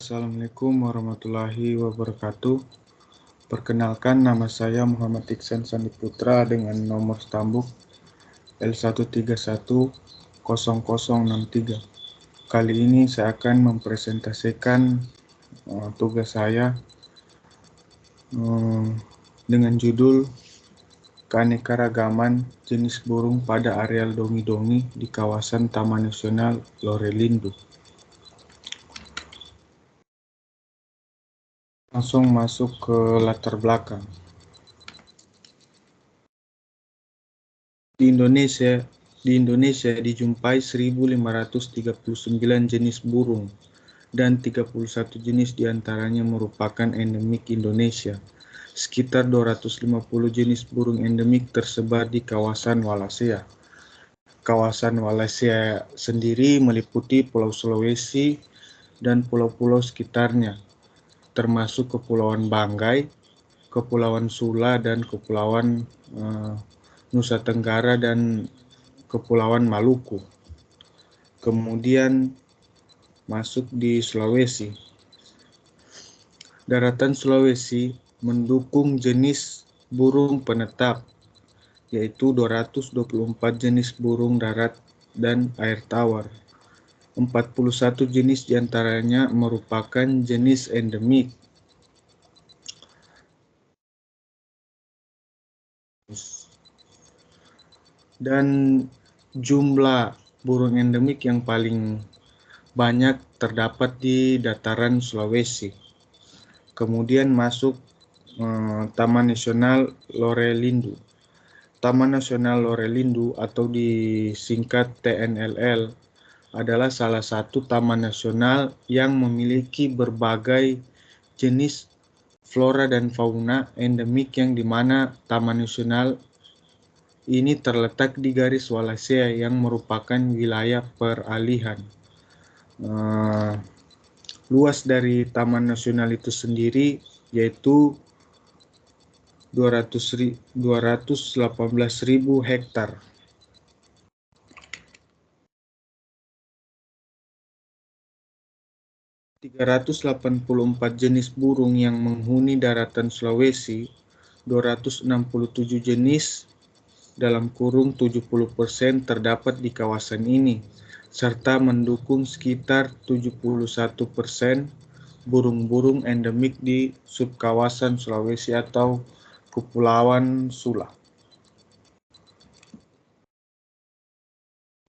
Assalamualaikum warahmatullahi wabarakatuh. Perkenalkan, nama saya Muhammad Iksan Sandiputra dengan nomor stambuk L1310063. Kali ini saya akan mempresentasikan tugas saya dengan judul Keanekaragaman jenis burung pada areal dongi-dongi di kawasan Taman Nasional Lorelindu. Langsung masuk ke latar belakang. Di Indonesia dijumpai 1.539 jenis burung dan 31 jenis diantaranya merupakan endemik Indonesia. Sekitar 250 jenis burung endemik tersebar di kawasan Wallacea. Kawasan Wallacea sendiri meliputi Pulau Sulawesi dan pulau-pulau sekitarnya, termasuk Kepulauan Banggai, Kepulauan Sula, dan Kepulauan Nusa Tenggara dan Kepulauan Maluku. Kemudian masuk di Sulawesi. Daratan Sulawesi mendukung jenis burung penetap, yaitu 224 jenis burung darat dan air tawar. 41 jenis diantaranya merupakan jenis endemik. Dan jumlah burung endemik yang paling banyak terdapat di dataran Sulawesi. Kemudian masuk Taman Nasional Lorelindu. Taman Nasional Lorelindu atau disingkat TNLL adalah salah satu taman nasional yang memiliki berbagai jenis flora dan fauna endemik yang dimana Taman Nasional ini terletak di garis Wallacea yang merupakan wilayah peralihan. Luas dari Taman Nasional itu sendiri yaitu 218.000 hektar. Ada 384 jenis burung yang menghuni daratan Sulawesi, 267 jenis dalam kurung 70% terdapat di kawasan ini, serta mendukung sekitar 71% burung-burung endemik di subkawasan Sulawesi atau Kepulauan Sula.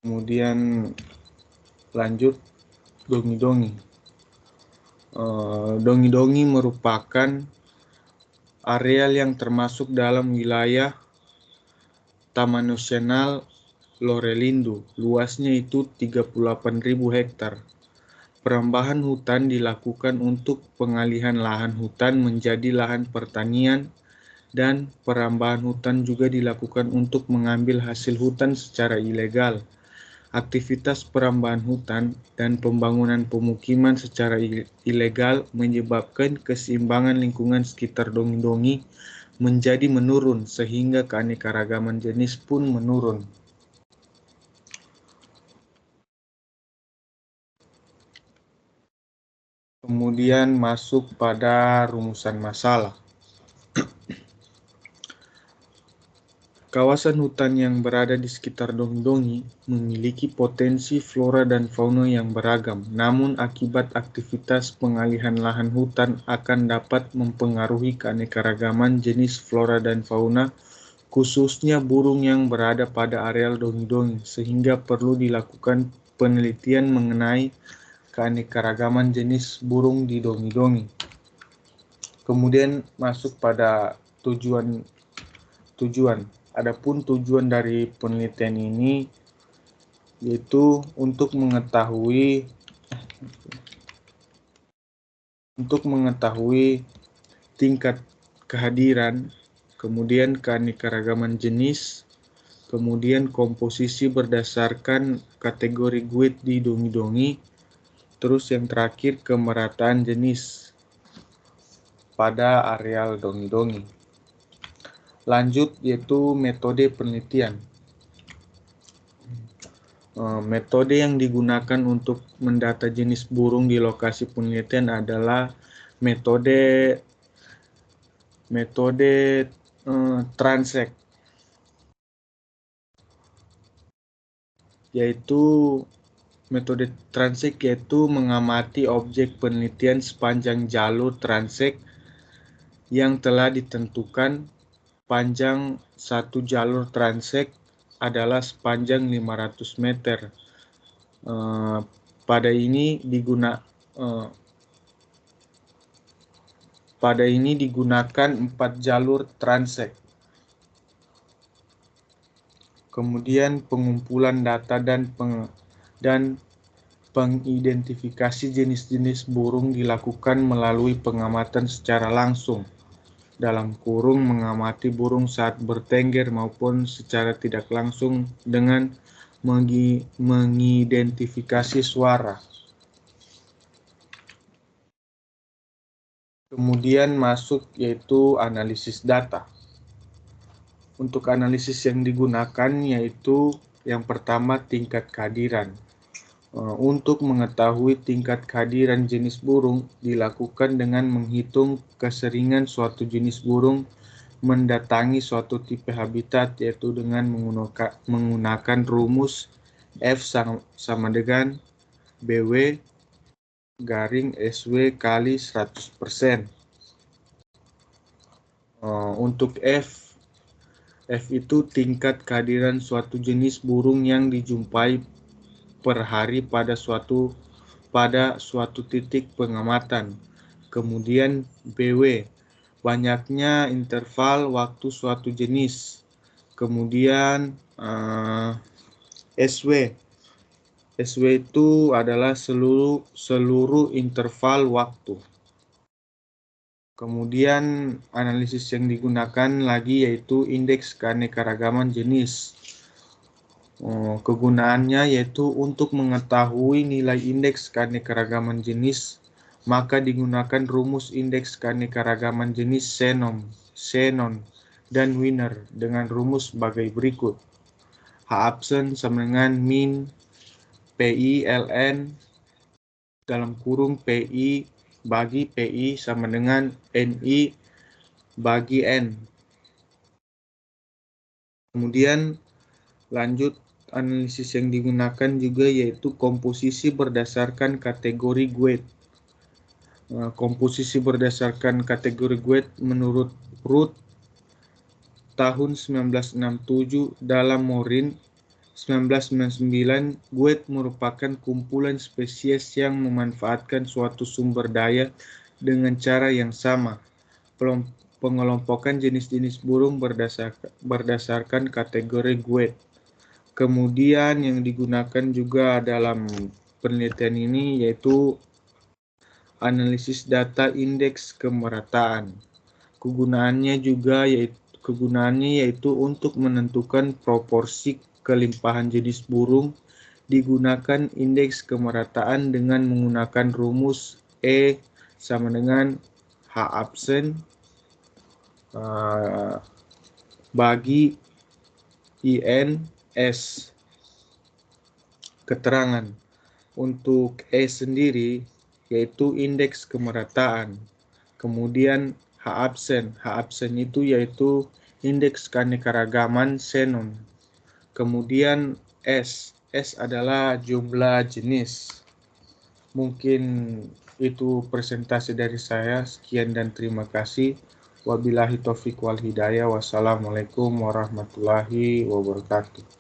Kemudian lanjut dongi-dongi. Dongi-dongi merupakan areal yang termasuk dalam wilayah Taman Nasional Lorelindu. Luasnya itu 38.000 hektar. Perambahan hutan dilakukan untuk pengalihan lahan hutan menjadi lahan pertanian, dan perambahan hutan juga dilakukan untuk mengambil hasil hutan secara ilegal. Aktivitas perambahan hutan dan pembangunan pemukiman secara ilegal menyebabkan keseimbangan lingkungan sekitar dongi-dongi menjadi menurun, sehingga keanekaragaman jenis pun menurun. Kemudian masuk pada rumusan masalah. Kawasan hutan yang berada di sekitar dongi-dongi memiliki potensi flora dan fauna yang beragam, namun akibat aktivitas pengalihan lahan hutan akan dapat mempengaruhi keanekaragaman jenis flora dan fauna, khususnya burung yang berada pada areal dongi-dongi, sehingga perlu dilakukan penelitian mengenai keanekaragaman jenis burung di dongi-dongi. Kemudian masuk pada tujuan. Adapun tujuan dari penelitian ini yaitu untuk mengetahui tingkat kehadiran, kemudian keanekaragaman jenis, kemudian komposisi berdasarkan kategori GWIT di dongi-dongi, terus yang terakhir kemerataan jenis pada areal dongi-dongi. Lanjut yaitu metode penelitian. Metode yang digunakan untuk mendata jenis burung di lokasi penelitian adalah metode transect, yaitu metode transect yaitu mengamati objek penelitian sepanjang jalur transect yang telah ditentukan. Panjang satu jalur transect adalah sepanjang 500 meter. Pada ini digunakan 4 jalur transect. Kemudian pengumpulan data dan pengidentifikasi jenis-jenis burung dilakukan melalui pengamatan secara langsung, dalam kurung mengamati burung saat bertengger maupun secara tidak langsung dengan mengidentifikasi suara. Kemudian masuk yaitu analisis data. Untuk analisis yang digunakan yaitu yang pertama tingkat kehadiran. Untuk mengetahui tingkat kehadiran jenis burung dilakukan dengan menghitung keseringan suatu jenis burung mendatangi suatu tipe habitat, yaitu dengan menggunakan rumus F sama dengan BW garing SW kali 100%. Untuk F itu tingkat kehadiran suatu jenis burung yang dijumpai per hari pada suatu titik pengamatan. Kemudian BW, banyaknya interval waktu suatu jenis. Kemudian SW itu adalah seluruh interval waktu. Kemudian analisis yang digunakan lagi yaitu indeks keanekaragaman jenis. Kegunaannya yaitu untuk mengetahui nilai indeks keanekaragaman jenis, maka digunakan rumus indeks keanekaragaman jenis Shannon dan Wiener dengan rumus sebagai berikut. H absen sama dengan min PI ln dalam kurung PI bagi PI sama dengan NI bagi N. Kemudian lanjut analisis yang digunakan juga yaitu komposisi berdasarkan kategori GWAIT. Komposisi berdasarkan kategori GWAIT menurut Root tahun 1967 dalam Morin 1999, GWAIT merupakan kumpulan spesies yang memanfaatkan suatu sumber daya dengan cara yang sama. Pengelompokan jenis-jenis burung berdasarkan kategori GWAIT. Kemudian yang digunakan juga dalam penelitian ini yaitu analisis data indeks kemerataan. Kegunaannya yaitu untuk menentukan proporsi kelimpahan jenis burung. Digunakan indeks kemerataan dengan menggunakan rumus E sama dengan H absen bagi IN S. Keterangan untuk E sendiri yaitu indeks kemerataan. Kemudian H absen itu yaitu indeks keanekaragaman Shannon. Kemudian S adalah jumlah jenis. Mungkin itu presentasi dari saya. Sekian dan terima kasih. Wabillahi taufiq wal hidayah. Wassalamualaikum warahmatullahi wabarakatuh.